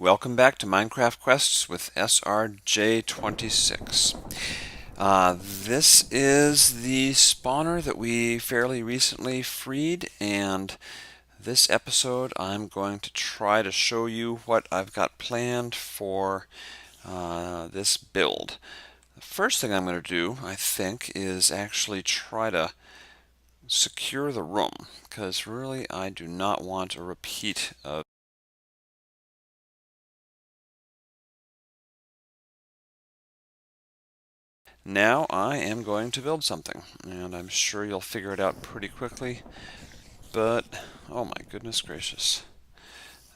Welcome back to Minecraft Quests with SRJ26. This is the spawner that we fairly recently freed, and this episode I'm going to try to show you what I've got planned for this build. The first thing I'm going to do, I think, is actually try to secure the room, because really I do not want a repeat of Now I am going to build something, and I'm sure you'll figure it out pretty quickly, but oh my goodness gracious,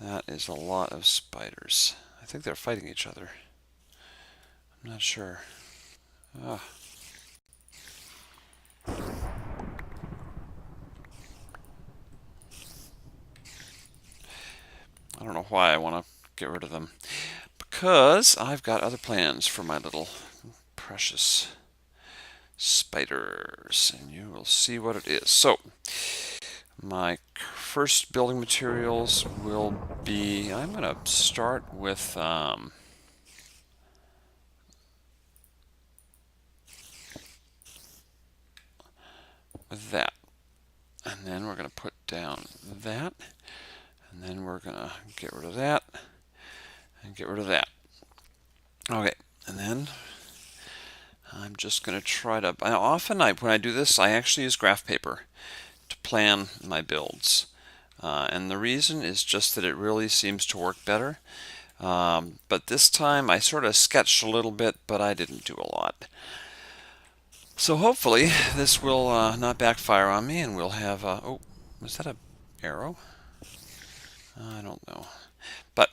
that is a lot of spiders. I think they're fighting each other. I'm not sure. Ah, I don't know why I want to get rid of them. Because I've got other plans for my little precious spiders, and you will see what it is. So, my first building materials will be, I'm going to start with that. And then we're going to put down that. And then we're going to get rid of that. And get rid of that. Okay. And then I'm just going to try to... when I do this, I actually use graph paper to plan my builds. And the reason is just that it really seems to work better. But this time I sort of sketched a little bit, but I didn't do a lot. So hopefully this will not backfire on me, and we'll have... oh, was that a arrow? I don't know. But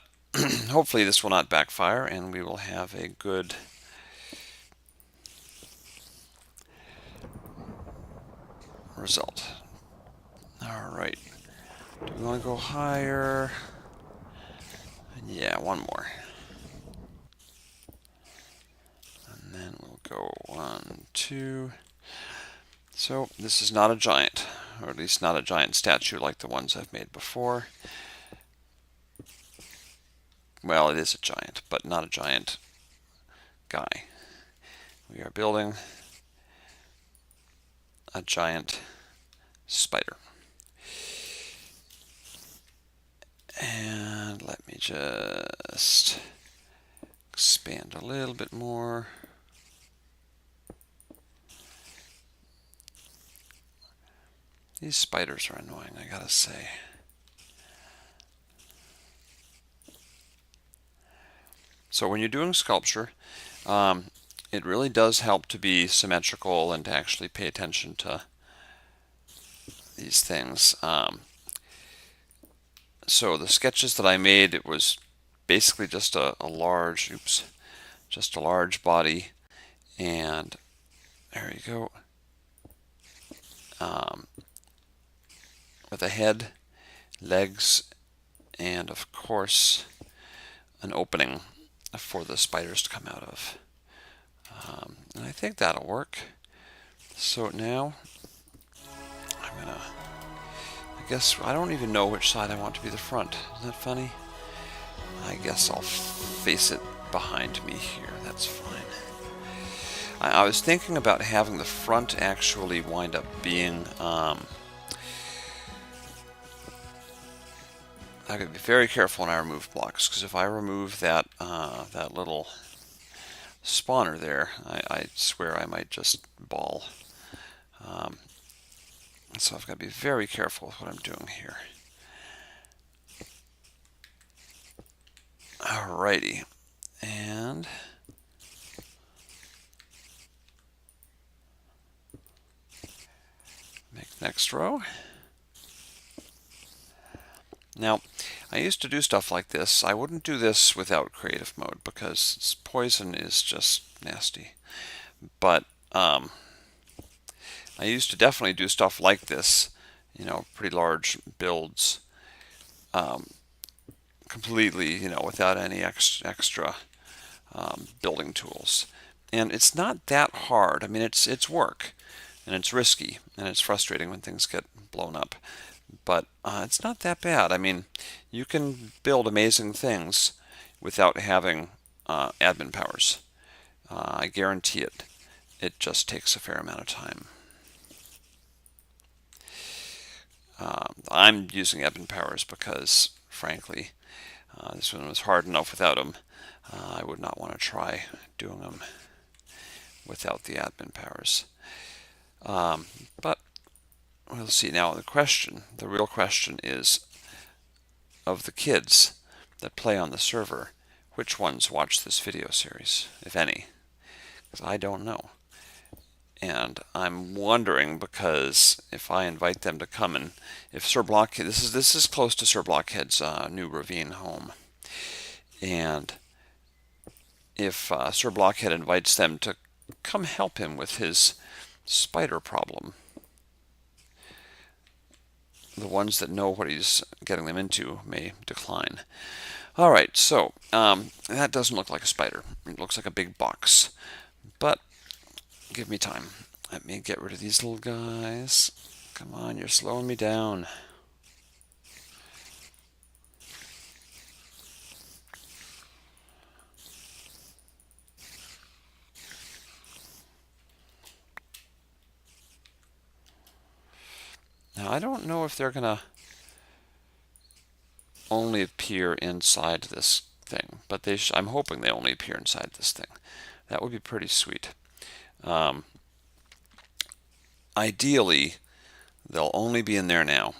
hopefully this will not backfire, and we will have a good result. All right. Do we want to go higher? Yeah, one more. And then we'll go 1, 2. So this is not a giant, or at least not a giant statue like the ones I've made before. Well, it is a giant, but not a giant guy. We are building a giant spider. And let me just expand a little bit more. These spiders are annoying, I gotta say. So when you're doing sculpture, it really does help to be symmetrical and to actually pay attention to these things. So the sketches that I made, it was basically just a large, just a large body, and there you go, with a head, legs, and of course an opening for the spiders to come out of. And I think that'll work. So now I guess I don't even know which side I want to be the front. Isn't that funny? I guess I'll face it behind me here. That's fine. I was thinking about having the front actually wind up being I gotta be very careful when I remove blocks, because if I remove that that little spawner there, I swear I might just bawl. So I've got to be very careful with what I'm doing here. Alrighty, and make next row. Now, I used to do stuff like this. I wouldn't do this without creative mode because poison is just nasty. But I used to definitely do stuff like this, pretty large builds, completely, without any extra building tools. And it's not that hard. I mean, it's work, and it's risky, and it's frustrating when things get blown up. But it's not that bad. I mean, you can build amazing things without having admin powers. I guarantee it. It just takes a fair amount of time. I'm using admin powers because, frankly, this one was hard enough without them. I would not want to try doing them without the admin powers. But we'll see now. The real question is, of the kids that play on the server, which ones watch this video series, if any? Because I don't know. And I'm wondering, because if I invite them to come, and if Sir Blockhead, this is close to Sir Blockhead's new ravine home, and if Sir Blockhead invites them to come help him with his spider problem, the ones that know what he's getting them into may decline. All right, so that doesn't look like a spider. It looks like a big box, but give me time. Let me get rid of these little guys. Come on, you're slowing me down. Now, I don't know if they're going to only appear inside this thing, but I'm hoping they only appear inside this thing. That would be pretty sweet. Ideally, they'll only be in there now,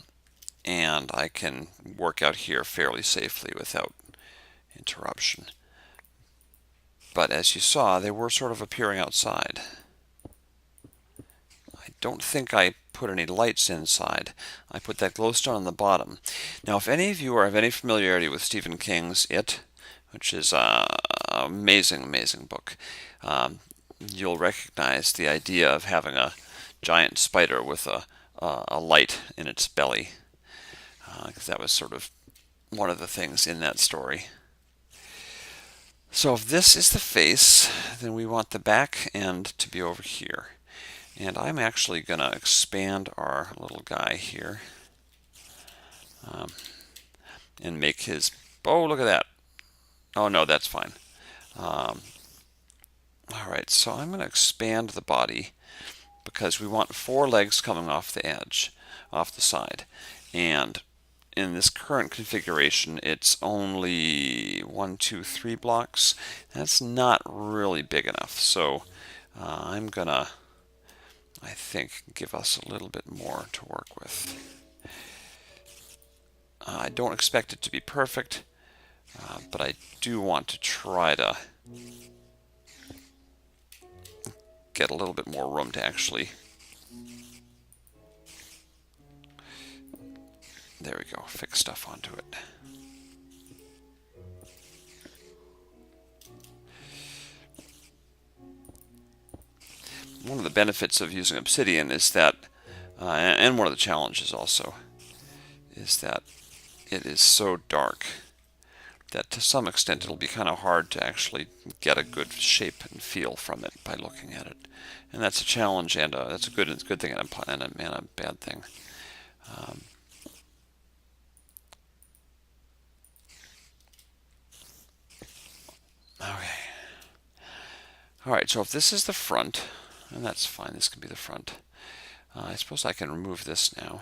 and I can work out here fairly safely without interruption. But as you saw, they were sort of appearing outside. I don't think I put any lights inside. I put that glowstone on the bottom. Now, if any of you have any familiarity with Stephen King's It, which is an amazing, amazing book, you'll recognize the idea of having a giant spider with a light in its belly, because that was sort of one of the things in that story. So if this is the face, then we want the back end to be over here. And I'm actually going to expand our little guy here and make his... Oh, look at that. Oh, no, that's fine. All right, so I'm going to expand the body because we want 4 legs coming off the edge, off the side. And in this current configuration, it's only 1, 2, 3 blocks. That's not really big enough. So I'm going to, I think, give us a little bit more to work with. I don't expect it to be perfect, but I do want to try to get a little bit more room to actually... There we go, fix stuff onto it. One of the benefits of using Obsidian is that, and one of the challenges also, is that it is so dark that to some extent it'll be kind of hard to actually get a good shape and feel from it by looking at it. And that's a challenge, and that's a good thing and a bad thing. Okay. Alright, so if this is the front, and that's fine, this can be the front. I suppose I can remove this now,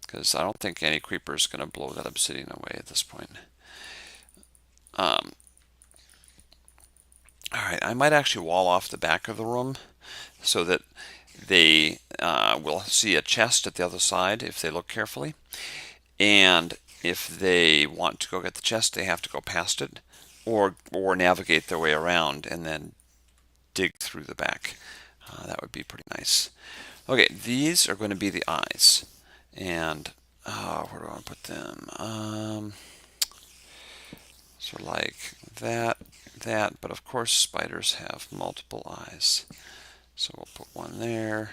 because I don't think any creeper is going to blow that obsidian away at this point. Alright, I might actually wall off the back of the room so that they will see a chest at the other side if they look carefully. And if they want to go get the chest, they have to go past it or navigate their way around and then dig through the back. That would be pretty nice. Okay, these are going to be the eyes. And where do I want to put them? So like that, but of course spiders have multiple eyes. So we'll put one there,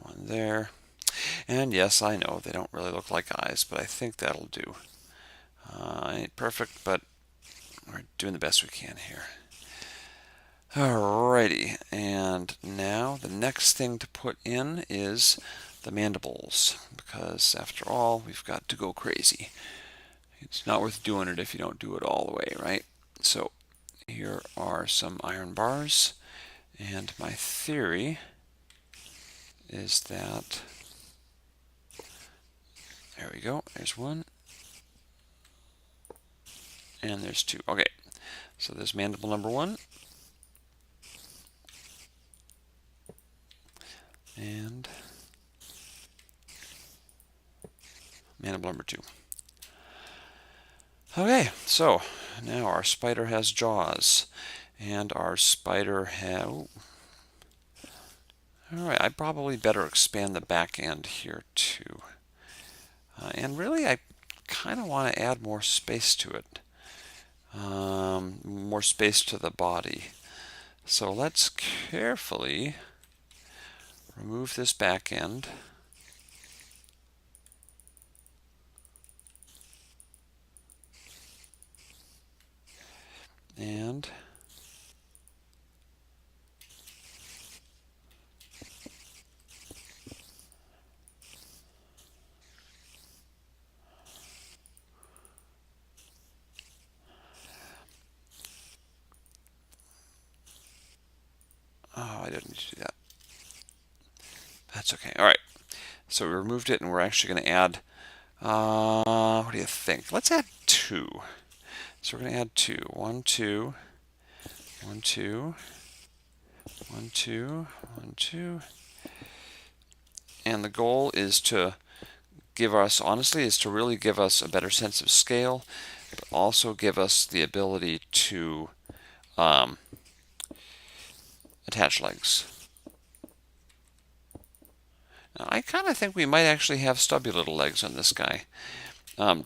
one there. And yes, I know they don't really look like eyes, but I think that'll do. Ain't perfect, but we're doing the best we can here. Alrighty, and now the next thing to put in is the mandibles, because after all, we've got to go crazy. It's not worth doing it if you don't do it all the way, right? So here are some iron bars, and my theory is that, there we go, there's one, and there's two. Okay, so there's mandible number one, and mandible number two. Okay, so now our spider has jaws, and our spider has... Alright, I probably better expand the back end here too. And really, I kind of want to add more space to it. More space to the body. So let's carefully remove this back end. And oh, I didn't need to do that. That's okay. All right. So we removed it, and we're actually going to add, what do you think? Let's add two. So we're going to add two. 1, 2, 1, 2, 1, 2, 1, 2. And the goal is to give us, honestly, is to really give us a better sense of scale, but also give us the ability to attach legs. Now, I kind of think we might actually have stubby little legs on this guy.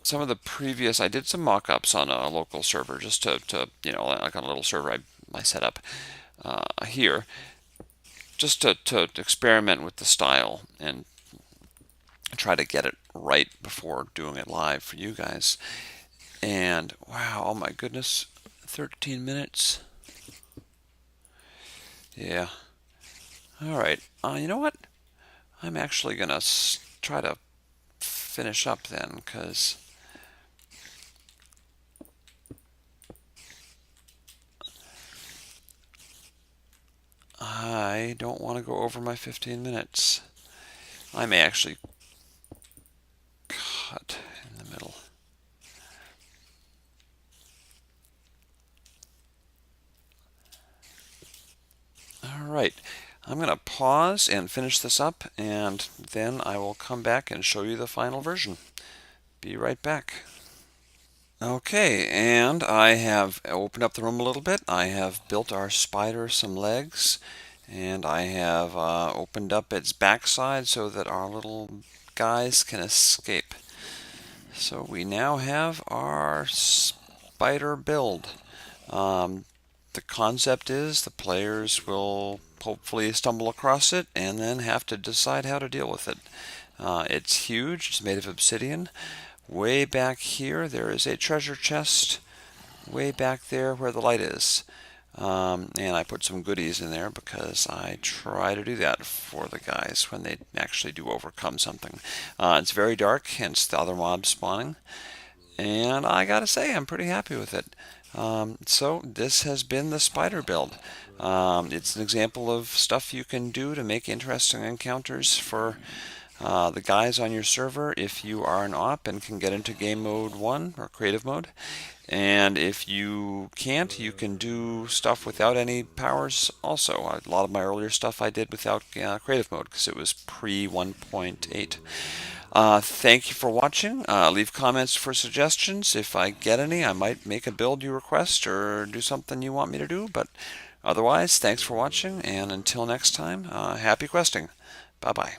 Some of the previous, I did some mock-ups on a local server, just to you know, like on a little server I set up here, just to experiment with the style and try to get it right before doing it live for you guys. And wow, oh my goodness, 13 minutes. Yeah. All right. You know what? I'm actually gonna try to finish up then, because I don't want to go over my 15 minutes. I may actually cut in the middle. All right. I'm going to pause and finish this up, and then I will come back and show you the final version. Be right back. Okay, and I have opened up the room a little bit. I have built our spider some legs, and I have opened up its backside so that our little guys can escape. So we now have our spider build. The concept is the players will hopefully stumble across it and then have to decide how to deal with it. It's huge. It's made of obsidian. Way back here, there is a treasure chest. Way back there where the light is. And I put some goodies in there because I try to do that for the guys when they actually do overcome something. It's very dark, hence the other mobs spawning. And I gotta say, I'm pretty happy with it. So this has been the spider build. It's an example of stuff you can do to make interesting encounters for the guys on your server if you are an op and can get into game mode 1 or creative mode. And if you can't, you can do stuff without any powers also. A lot of my earlier stuff I did without creative mode because it was pre 1.8. Thank you for watching. Leave comments for suggestions. If I get any, I might make a build you request or do something you want me to do. But otherwise, thanks for watching, and until next time, happy questing. Bye-bye.